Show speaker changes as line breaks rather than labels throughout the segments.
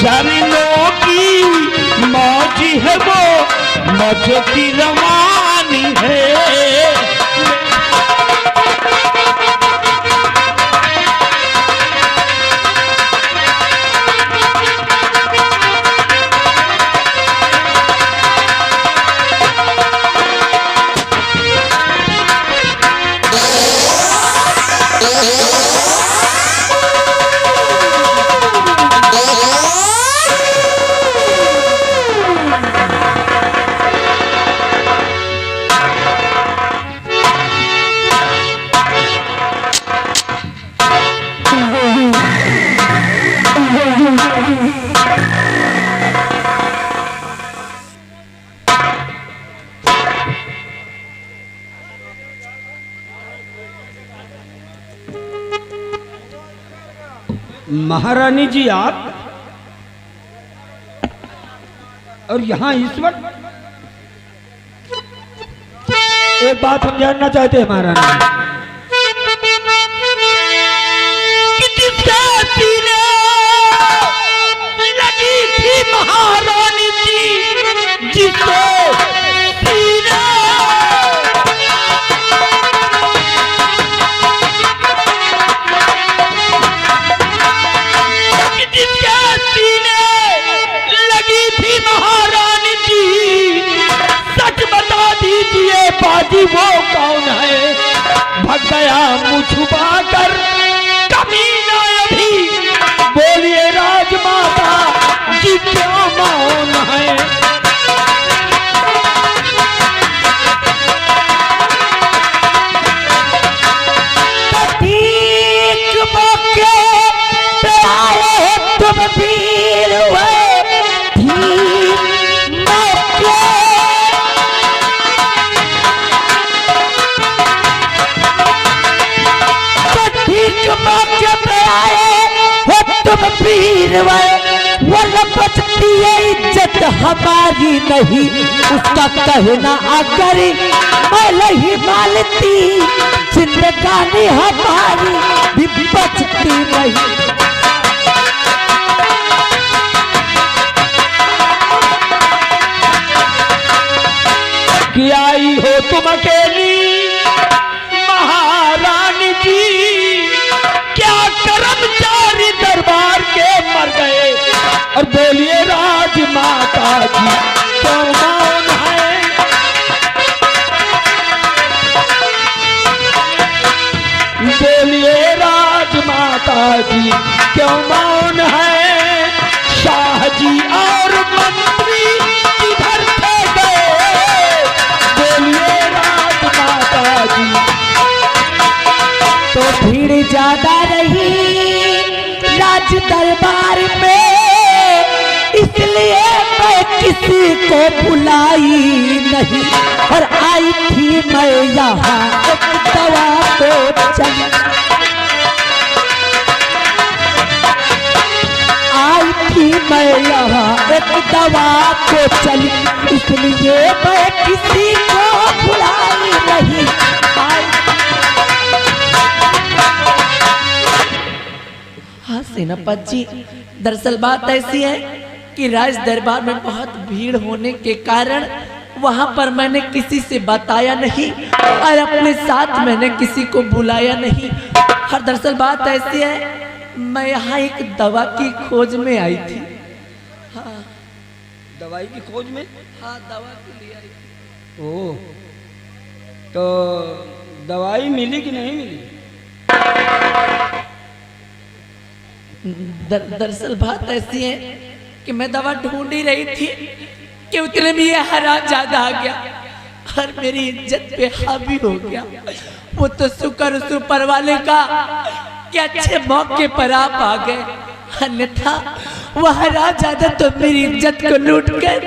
झरनों की मौज है वो, मौजों की रवानी है।
महारानी जी आप और यहाँ इस वक्त एक बात हम जानना चाहते हैं महारानी।
लगी थी महारानी जी जिसको बाजी वो कौन है, भग गया मुँह छुपा कर कमीना अभी, बोलिए राजमाता जी क्या मौन है। ठीक मौके पे आए तुम वीर हुए, बचती है इज्जत हमारी नहीं, उसका कहना अगर मैं नहीं मानती, जिंदगानी हमारी भी बचती नहीं। कि आई हो तुम अकेली महारानी जी, क्या कर्मचारी दरबार के मर गए, और बोलिए राजमाता जी क्यों मौन है। बोलिए राजमाता जी क्यों मौन है। शाह जी और मंत्री किधर थे गए, बोलिए राजमाता जी। तो भीड़ ज्यादा रही राज दरबार में, इसलिए मैं किसी को बुलाई नहीं, और आई थी मैं यहाँ एक दवा को चली, आई थी मैं यहाँ एक दवा को चली, इसलिए मैं किसी को बुलाई नहीं। हाँ सेनापति जी, दरअसल बात ऐसी है कि राज दरबार में बहुत भीड़ होने के कारण वहां पर मैंने किसी से बताया नहीं, और अपने साथ मैंने किसी को बुलाया नहीं। और दरअसल बात ऐसी है, मैं यहाँ एक दवा की खोज में आई थी। हाँ
दवाई की खोज में?
हाँ दवा के लिए आई थी।
ओह, तो दवाई मिली कि नहीं मिली?
दरअसल बात ऐसी है कि मैं दवा ढूंढ ही रही थी कि उतने में ये हराम ज्यादा आ गया और मेरी इज्जत पे हावी हो गया। वो तो शुक्र उस ऊपर वाले का कि अच्छे मौके पर आप आ गए, अन्यथा वो हराम ज्यादा तो मेरी इज्जत को लूट कर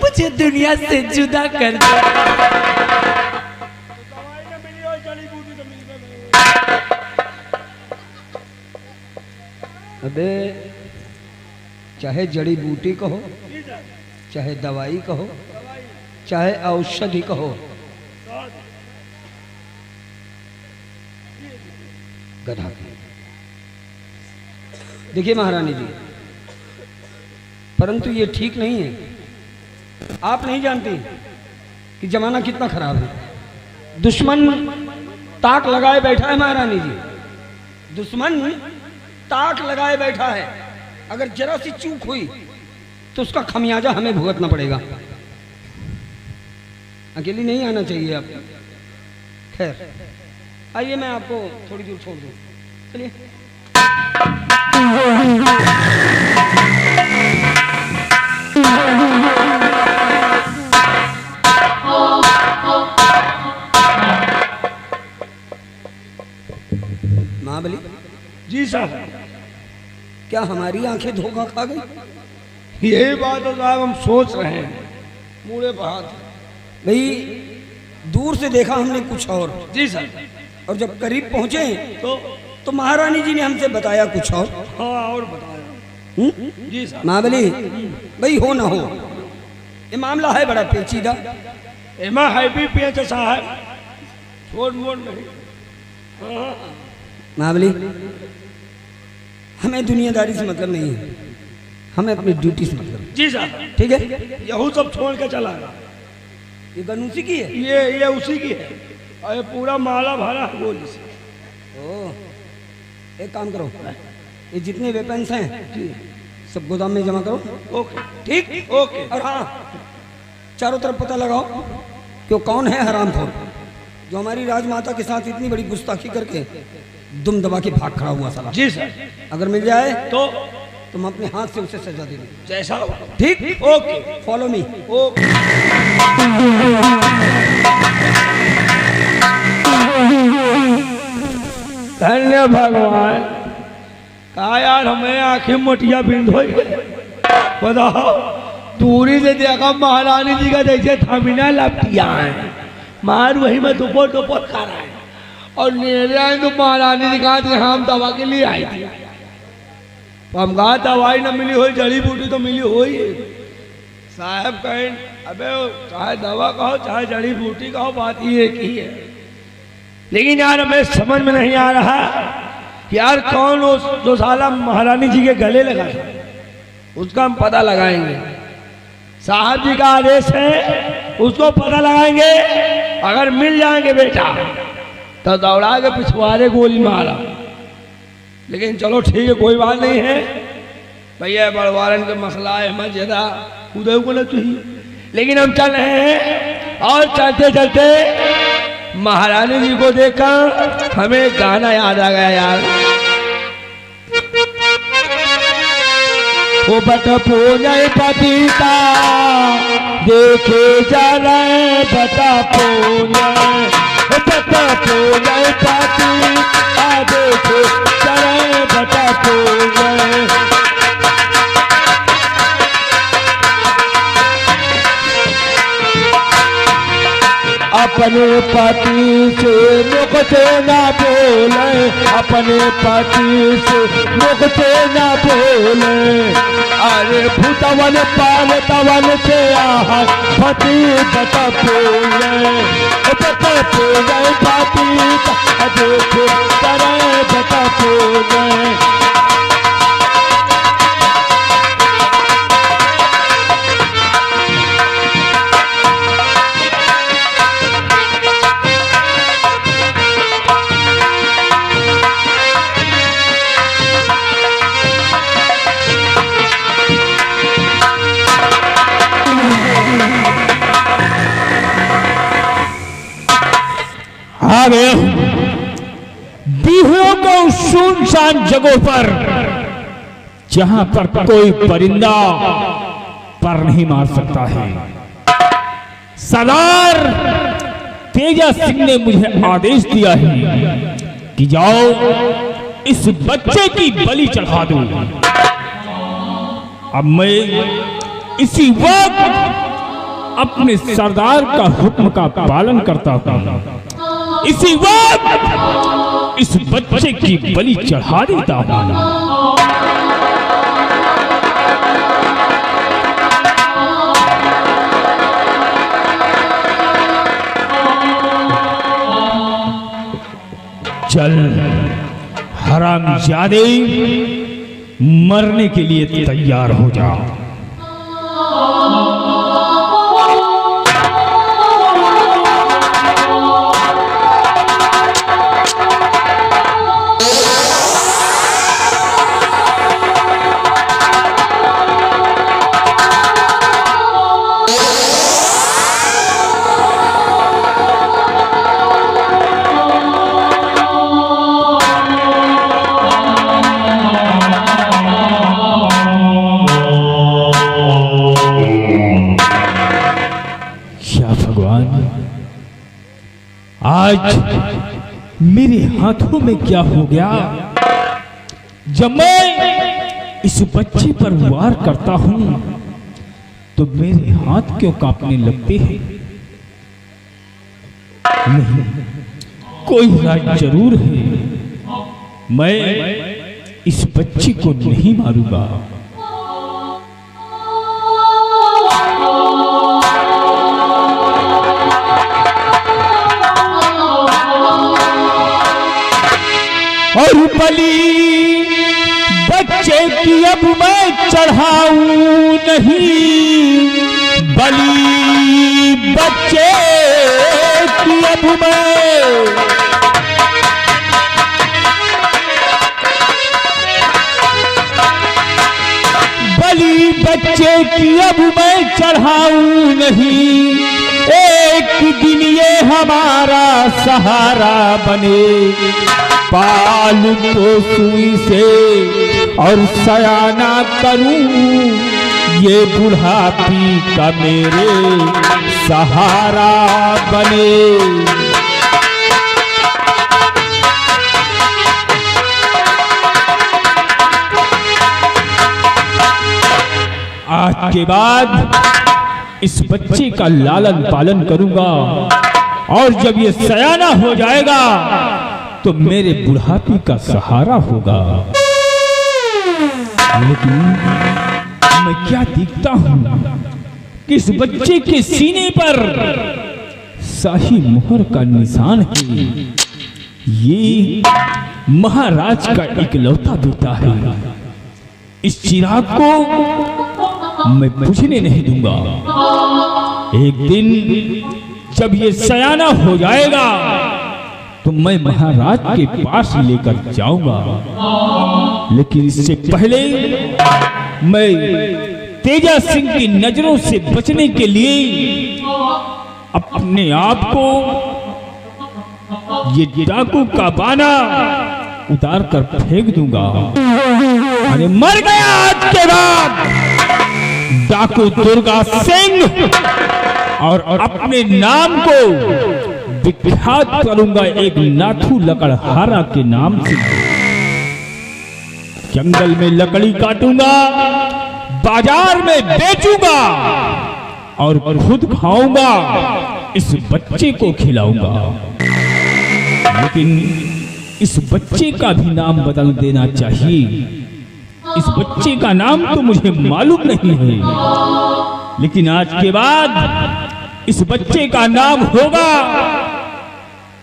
मुझे दुनिया से जुदा कर दिया।
अबे चाहे जड़ी बूटी कहो, चाहे दवाई कहो, चाहे औषधि कहो, गधा की। देखिए महारानी जी, परंतु ये ठीक नहीं है। आप नहीं जानते कि जमाना कितना खराब है। दुश्मन ताक लगाए बैठा है महारानी जी, दुश्मन ताक लगाए बैठा है। अगर जरा सी चूक हुई तो उसका खमियाजा हमें भुगतना पड़ेगा। अकेली नहीं आना चाहिए आप। खैर आइए, मैं आपको थोड़ी दूर छोड़ दूं। चलिए। महाबली
जी साहब,
क्या हमारी आंखें धोखा खा गई?
यही बात तो साहब हम सोच रहे हैं। मुड़े पर हाथ।
भाई दूर से देखा हमने कुछ और,
जी सर,
और जब करीब पहुंचे तो महारानी जी ने हमसे बताया कुछ और।
हाँ और बताया। जी सर।
महाबली भाई हो ना हो, ये मामला है बड़ा पेचीदा।
एमा हैप्पी पेच साहब, छोड़ मोड़ नहीं। हाँ।
महाबली हमें दुनियादारी से मतलब नहीं है, हमें अपनी ड्यूटी से मतलब है।
जी सर।
ठीक है,
यहू सब छोड़ के चला गया।
ये गन उसी की है?
ये उसी की है, और ये पूरा माला भरा है गोली से।
ओह, एक काम करो, ये जितने वेपन्स हैं सब गोदाम में जमा करो।
ओके
ठीक,
ओके।
और हाँ, चारों तरफ पता लगाओ कि वो कौन है हरामखोर जो हमारी राजमाता के साथ इतनी बड़ी गुस्ताखी करके दुम दबा के भाग खड़ा हुआ साला।
जी सर।
अगर मिल जाए
तो
तुम अपने हाथ से उसे सजा देना।
जैसा हो।
ठीक,
ओके।
Follow me.
ओके। धन्य भगवान। कहा यार हमें आंखें मोटिया बिंद हो बताओ, दूरी से देखा महारानी जी का जैसे थमीना लपटिया है, मार वही में दोपहर दोपहर खा रहा है, और नेरे आए तो महारानी जी कहा कि हम दवा के लिए आई थी। तो हम कहा दवाई न मिली हो, जड़ी बूटी तो मिली हो ही। साहब कहें अबे चाहे दवा कहो चाहे जड़ी बूटी कहो, बात ये एक ही है। लेकिन यार हमें समझ में नहीं आ रहा यार कौन उस जो साला महारानी जी के गले लगा था, उसका हम पता लगाएंगे। साहब जी का आदेश है, उसको पता लगाएंगे। अगर मिल जाएंगे बेटा तो दौड़ा के पिछवाड़े गोली मारा। लेकिन चलो ठीक है, कोई बात नहीं है भैया, बड़वारन के मसला है, मैं ज्यादा उदय को न चाहिए। लेकिन हम चल रहे हैं, और चलते चलते महारानी जी को देखा हमें गाना याद आ गया यार। वो बट पूजय पतिता देखे जा रहे, बता पूजय बता पूजय पतिता देखे जा रहे, बता पूजय। अपने पति से मुख से ना बोले, अपने पति से मुख से ना बोले। अरे भूतवन पालतवन से आहा पति बता बोले, बता बोले पति देखे तरह बता बोले।
आगे बिहुओं को सुनसान जगहों पर, जहां पर कोई परिंदा पर नहीं मार सकता है, सरदार तेजा सिंह ने मुझे आदेश दिया है कि जाओ इस बच्चे की बलि चढ़ा दो। अब मैं इसी वक्त अपने सरदार का हुक्म का पालन करता हूं, इसी वक्त इस बच्चे की बलि चढ़ा देता हूं। चल हरामजादे, मरने के लिए तैयार हो जा। आज मेरे हाथों में क्या हो गया? जब मैं इस बच्चे पर वार करता हूं तो मेरे हाथ क्यों कांपने लगते हैं? नहीं, कोई राज जरूर है। मैं इस बच्चे को नहीं मारूंगा। और बलि बच्चे की अब मैं चढ़ाऊं नहीं, बलि बच्चे की अब मैं बलि बच्चे की अब मैं चढ़ाऊं नहीं। एक दिन ये हमारा सहारा बने, पालू पोसूं इसे और सयाना करूं, ये बुढ़ापी का मेरे सहारा बने। आज के बाद इस बच्चे का लालन पालन करूंगा और जब ये सयाना हो जाएगा तो मेरे बुढ़ापे का सहारा होगा। लेकिन मैं क्या देखता हूं कि इस बच्चे के सीने पर शाही मोहर का निशान है। ये महाराज का इकलौता बेटा है। इस चिराग को मैं बुझने नहीं दूंगा। एक दिन जब ये सयाना हो जाएगा तो मैं महाराज के पास लेकर जाऊंगा। लेकिन इससे पहले मैं तेजा सिंह की नजरों से बचने के लिए अपने आप को ये डाकू का बाना उतार कर फेंक दूंगा। अरे मर गया आज के बाद डाकू दुर्गा सिंह और अपने नाम को विख्यात करूंगा एक नाथू लकड़हारा के नाम से। जंगल में लकड़ी काटूंगा, बाजार में बेचूंगा और खुद खाऊंगा, इस बच्चे को खिलाऊंगा। लेकिन इस बच्चे का भी नाम बदल देना चाहिए। इस बच्चे का नाम तो मुझे मालूम नहीं है, लेकिन आज के बाद इस बच्चे का नाम होगा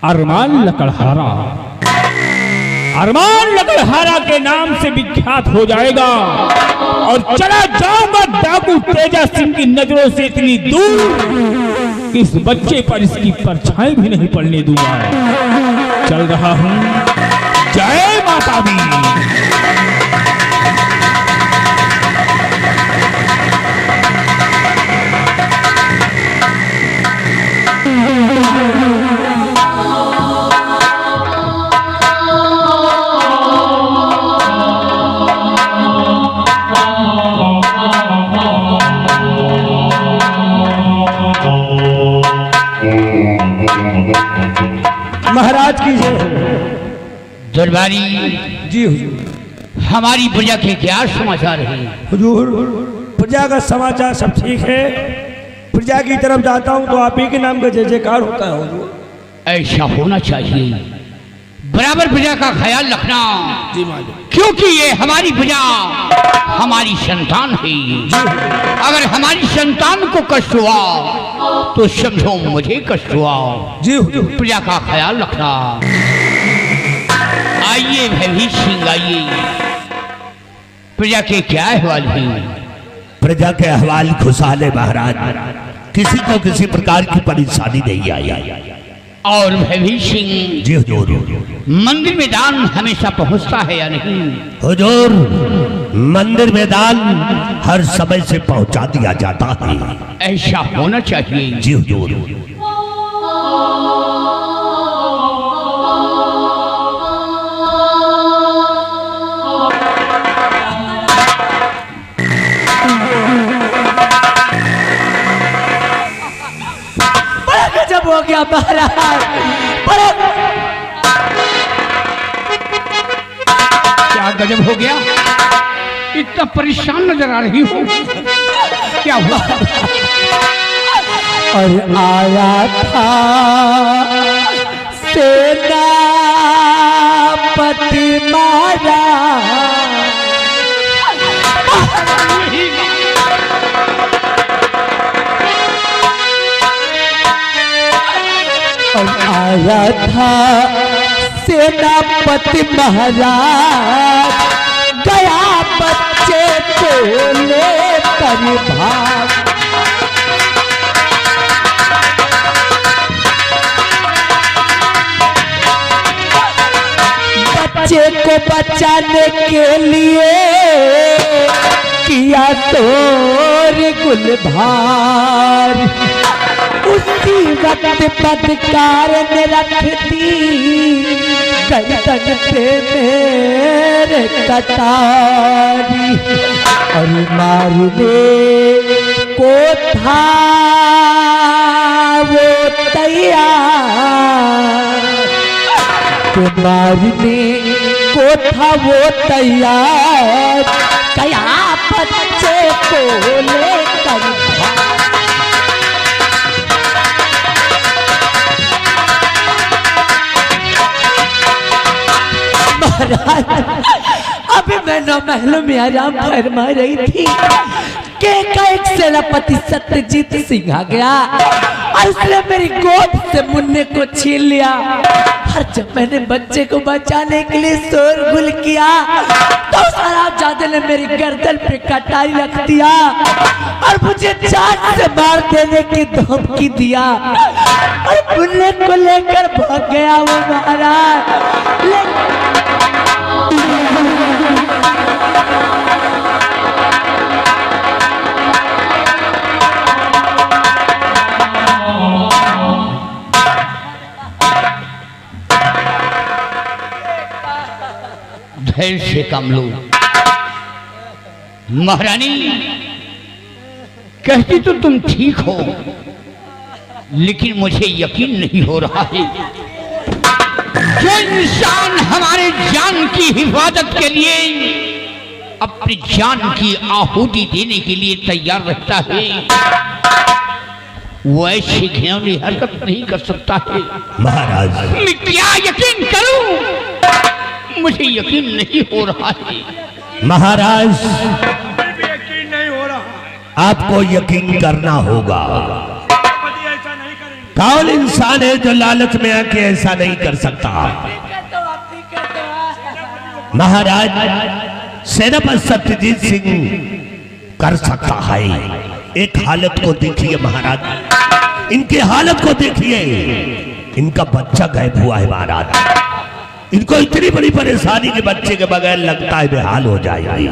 अरमान लकड़हारा। अरमान लकड़हारा के नाम से विख्यात हो जाएगा और चला जाऊंगा डाकू तेजा सिंह की नजरों से इतनी दूर कि इस बच्चे पर इसकी परछाई भी नहीं पड़ने दूंगा। चल रहा हूं। जय माता दी।
महाराज की जय।
दरबारी
जी हुजूर।
हमारी प्रजा के क्या समाचार है?
हुजूर प्रजा का समाचार सब ठीक है। प्रजा की तरफ जाता हूँ तो आप ही के नाम का जय जयकार होता है हुजूर।
ऐसा होना चाहिए। बराबर प्रजा का ख्याल रखना।
जी मालिक।
क्योंकि ये हमारी प्रजा हमारी संतान है। अगर हमारी संतान को कष्ट हुआ तो समझो मुझे कष्ट हुआ।
जी हुजूर।
प्रजा का ख्याल रखना। आइए भैभी सिंह आइए। प्रजा के क्या अहवाल है?
प्रजा के अहवाल खुशहाल महाराज, किसी को किसी प्रकार की परेशानी नहीं आई।
और भैभी सिंह,
जी हुजूर।
मंदिर में दान हमेशा पहुंचता है या नहीं?
हुजूर, मंदिर में दान हर समय से पहुंचा दिया जाता है।
ऐसा होना चाहिए।
जी हुजूर।
बड़ा गजब हो गया महाराज, बड़ा
क्या गजब हो गया? इतना परेशान नजर आ रही हो, क्या हुआ?
और आया था सेनापति मारा, और आया था सेनापति महाराज, गया बच्चे को लेकर भाग। बच्चे को बचाने के लिए किया तोर गुलभार, उसी वक्त पदकार ने रख दी गर्दन पे मेरे कटारी, और मारने को था वो तैयार, तो मारने को था वो तैयार, गया बच्चे को लेकर अभी मैं नौ महलों में आराम फरमा रही थी कि एक सेनापति सत्यजीत सिंह आ गया और उसने मेरी गोद से मुन्ने को छीन लिया। और जब मैंने बच्चे को बचाने के लिए शोरगुल किया तो साहबजादे ने मेरी गर्दन पे कटारी रख दिया और मुझे जान से मार देने की धमकी दिया और मुन्ने को लेकर भाग गया वो महाराज।
धैर्य से काम लो महारानी, कहती तो तुम ठीक हो, लेकिन मुझे यकीन नहीं हो रहा है जो इंसान हमारे जान की हिफाजत के लिए अपनी जान की आहुति देने के लिए तैयार रहता है, वो ऐसी घिनौनी हरकत नहीं कर सकता है।
महाराज,
मैं क्या यकीन करूं? मुझे यकीन नहीं हो रहा है।
महाराज,
यकीन नहीं हो रहा है।
आपको यकीन करना होगा।
ऐसा नहीं करेंगे।
कौन इंसान है जो लालच में आके ऐसा नहीं कर सकता? महाराज, सेनापति सत्यजीत सिंह कर सकता है। एक हालत को देखिए महाराज, इनकी हालत को देखिए, इनका बच्चा गायब हुआ है महाराज। इनको इतनी बड़ी परेशानी के बच्चे के बगैर लगता है बेहाल हो जाएगी।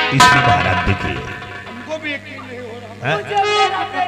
इसलिए महाराज देखिए,
उनको भी यकीन नहीं हो रहा।